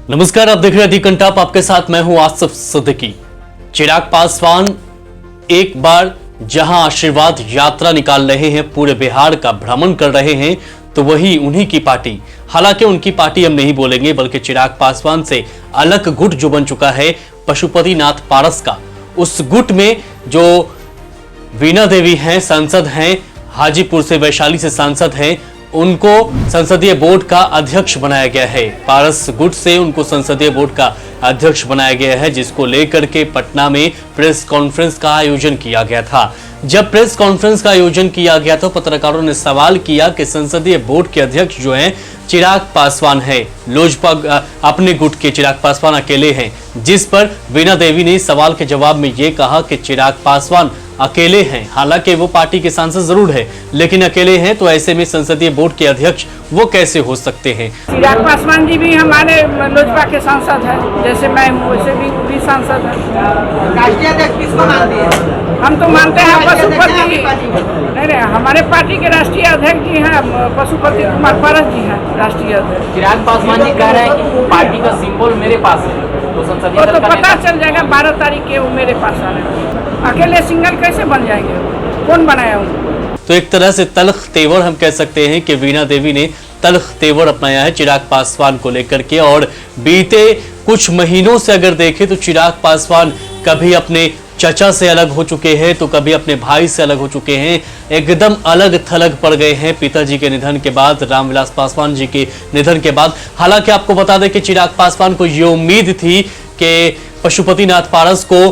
नमस्कार, आप देख रहे हैं दी कंटाप, आपके साथ मैं हूं आसिफ सिद्दीकी। चिराग पासवान एक बार जहां आशीर्वाद यात्रा निकाल रहे हैं, पूरे बिहार का भ्रमण कर रहे हैं, तो वही उन्हीं की पार्टी, हालांकि उनकी पार्टी हम नहीं बोलेंगे बल्कि चिराग पासवान से अलग गुट जो बन चुका है पशुपति नाथ पारस का, उस गुट में जो वीणा देवी हैं, सांसद हैं, हाजीपुर से, वैशाली से सांसद हैं, उनको संसदीय बोर्ड का अध्यक्ष बनाया गया है। पारस गुट से उनको संसदीय बोर्ड का अध्यक्ष बनाया गया है, जिसको लेकर के पटना में प्रेस कॉन्फ्रेंस का आयोजन किया गया था। जब प्रेस कॉन्फ्रेंस का आयोजन किया गया तो पत्रकारों ने सवाल किया कि संसदीय बोर्ड के अध्यक्ष जो हैं चिराग पासवान है, लोजपा अपने गुट के चिराग पासवान अकेले हैं, जिस पर वीणा देवी ने सवाल के जवाब में ये कहा कि चिराग पासवान अकेले हैं, हालांकि वो पार्टी के सांसद जरूर है लेकिन अकेले हैं, तो ऐसे में संसदीय बोर्ड के अध्यक्ष वो कैसे हो सकते हैं। चिराग पासवान जी भी हमारे लोजपा के सांसद हैं, जैसे मैं हूँ वैसे भी सांसद हैं। राष्ट्रीय अध्यक्ष किसको मानते हैं? हम तो मानते हैं पशुपति, नहीं, हमारे पार्टी के राष्ट्रीय अध्यक्ष जी हैं पशुपति कुमार पारस जी हैं राष्ट्रीय अध्यक्ष। चिराग पासवान जी कह रहे हैं कि पार्टी का सिंबल मेरे पास है, तो संसदीय तो पता चल जाएगा 12 तारीख के वो मेरे पास आ रहे हैं। अकेले सिंगल कैसे बन जाएंगे? कौन बनाया उनको? तो एक तरह से तल्ख तेवर हम कह सकते हैं कि वीणा देवी ने तल्ख तेवर अपनाया है चिराग पासवान को लेकर के। और बीते कुछ महीनों से अगर देखें तो चिराग पासवान कभी अपने चचा से अलग हो चुके हैं तो कभी अपने भाई से अलग हो चुके हैं, एकदम अलग थलग पड़ गए हैं पिताजी के निधन के बाद, रामविलास पासवान जी के निधन के बाद। हालांकि आपको बता दें कि चिराग पासवान को ये उम्मीद थी कि पशुपति नाथ पारस को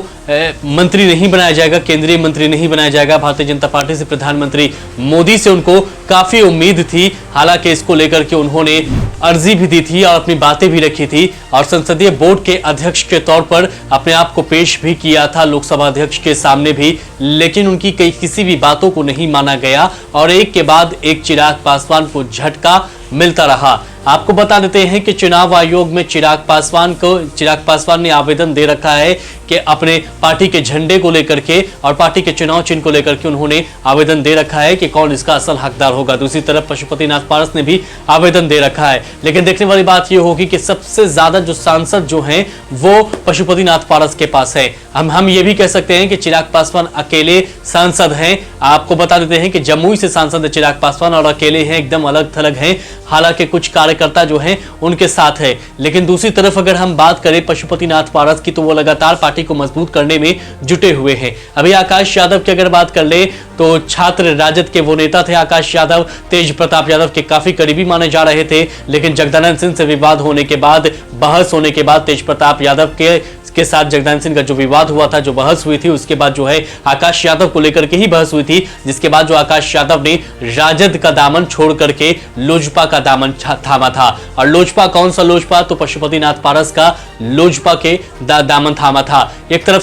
मंत्री नहीं बनाया जाएगा, केंद्रीय मंत्री नहीं बनाया जाएगा। भारतीय जनता पार्टी से प्रधानमंत्री मोदी से उनको काफी उम्मीद थी, हालांकि इसको लेकर के उन्होंने अर्जी भी दी थी और अपनी बातें भी रखी थी और संसदीय बोर्ड के अध्यक्ष के तौर पर अपने आप को पेश भी किया था लोकसभा अध्यक्ष के सामने भी, लेकिन उनकी किसी भी बातों को नहीं माना गया और एक के बाद एक चिराग पासवान को झटका मिलता रहा। आपको बता देते हैं कि चुनाव आयोग में चिराग पासवान ने आवेदन दे रखा है कि अपने पार्टी के झंडे को लेकर के और पार्टी के चुनाव चिन्ह को लेकर के उन्होंने आवेदन दे रखा है कि कौन इसका असल हकदार होगा। दूसरी तरफ पशुपति नाथ पारस ने भी आवेदन दे रखा है, लेकिन देखने वाली बात यह होगी कि सबसे ज्यादा जो सांसद जो हैं वो पशुपति नाथ पारस के पास है। हम ये भी कह सकते हैं कि चिराग पासवान अकेले सांसद हैं। आपको बता देते हैं कि जमुई से सांसद है चिराग पासवान और अकेले हैं, एकदम अलग थलग हैं, हालांकि कुछ कार्यकर्ता जो हैं उनके साथ है। लेकिन दूसरी तरफ अगर हम बात करें पशुपति नाथ पारस की, तो वो लगातार पार्टी को मजबूत करने में जुटे हुए हैं। अभी आकाश यादव की अगर बात कर ले तो छात्र राजद के वो नेता थे आकाश यादव, तेज प्रताप यादव के काफी करीबी माने जा रहे थे, लेकिन जगदानंद सिंह से विवाद होने के बाद, बहस होने के बाद, तेज प्रताप यादव के साथ जगदानंद सिंह का जो विवाद हुआ था, जो बहस हुई थी, उसके बाद जो है आकाश यादव को लेकर के ही बहस हुई थी, जिसके बाद जो आकाश यादव ने राजद का दामन छोड़ करके लोजपा का दामन थामा था। और लोजपा कौन सा लोजपा? तो पशुपति नाथ पारस का लोजपा के दामन थामा था। एक तरह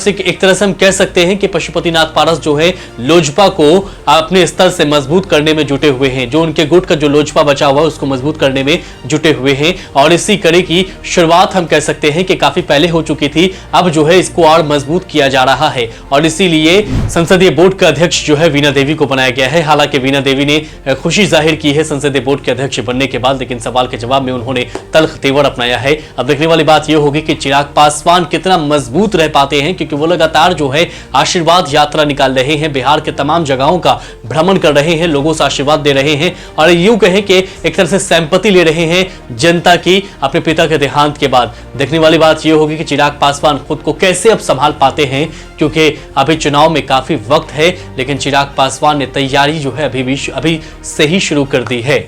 से हम कह सकते हैं कि पशुपति नाथ पारस जो है लोजपा को अपने स्तर से मजबूत करने में जुटे हुए हैं, जो उनके गुट का जो लोजपा बचा हुआ है उसको मजबूत करने में जुटे हुए हैं। और इसी कड़ी की शुरुआत हम कह सकते हैं कि काफी पहले हो चुकी थी, अब जो है इसको और मजबूत किया जा रहा है और इसीलिए संसदीय बोर्ड का अध्यक्ष जो है वीणा देवी को बनाया गया है। हालांकि वीणा देवी ने खुशी जाहिर की है संसदीय बोर्ड के अध्यक्ष बनने के बाद, लेकिन सवाल के जवाब में उन्होंने तल्ख तेवर अपनाया है। अब देखने वाली बात यह होगी कि चिराग पासवान कितना मजबूत रह पाते हैं, क्योंकि वो लगातार जो है आशीर्वाद यात्रा निकाल रहे हैं, बिहार के तमाम जगहों का भ्रमण कर रहे हैं, लोगों से आशीर्वाद दे रहे हैं और यूं कहें कि एक तरह से सैंपति ले रहे हैं जनता की अपने पिता के देहांत के बाद। देखने वाली बात यह होगी कि चिराग पासवान खुद को कैसे अब संभाल पाते हैं, क्योंकि अभी चुनाव में काफी वक्त है, लेकिन चिराग पासवान ने तैयारी जो है अभी से ही शुरू कर दी है।